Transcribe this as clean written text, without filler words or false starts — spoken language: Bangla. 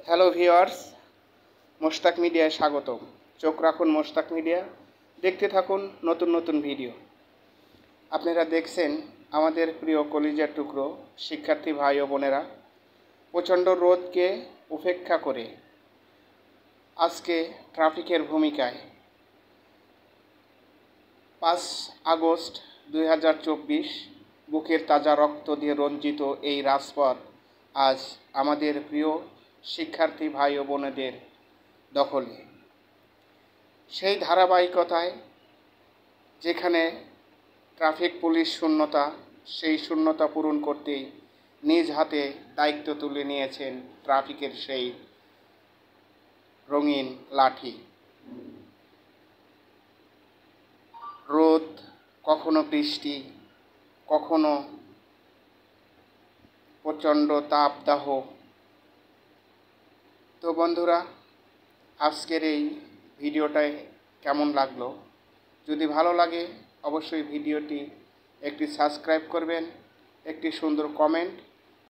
হ্যালো ভিউয়ার্স, মোশতাক মিডিয়ায় স্বাগতম। চোখ রাখুন মোশতাক মিডিয়া, দেখতে থাকুন নতুন নতুন ভিডিও। আপনারা দেখছেন আমাদের প্রিয় কলিজার টুকরো শিক্ষার্থী ভাই ও বোনেরা প্রচণ্ড রোদকে উপেক্ষা করে আজকে ট্রাফিকের ভূমিকায় 5 আগস্ট 2024 বুকের তাজা রক্ত দিয়ে রঞ্জিত এই রাজপথ আজ আমাদের প্রিয় শিক্ষার্থী ভাই ও বোনেদের দখলে। সেই ধারাবাহিকতায় যেখানে ট্রাফিক পুলিশ শূন্যতা, সেই শূন্যতা পূরণ করতেই নিজ হাতে দায়িত্ব তুলে নিয়েছেন ট্রাফিকের সেই রঙিন লাঠি। রোদ, কখনো বৃষ্টি, কখনো প্রচণ্ড তাপদাহ। তো বন্ধুরা, আজকের এই ভিডিওটায় কেমন লাগলো? যদি ভালো লাগে অবশ্যই ভিডিওটি একটি সাবস্ক্রাইব করবেন, একটি সুন্দর কমেন্ট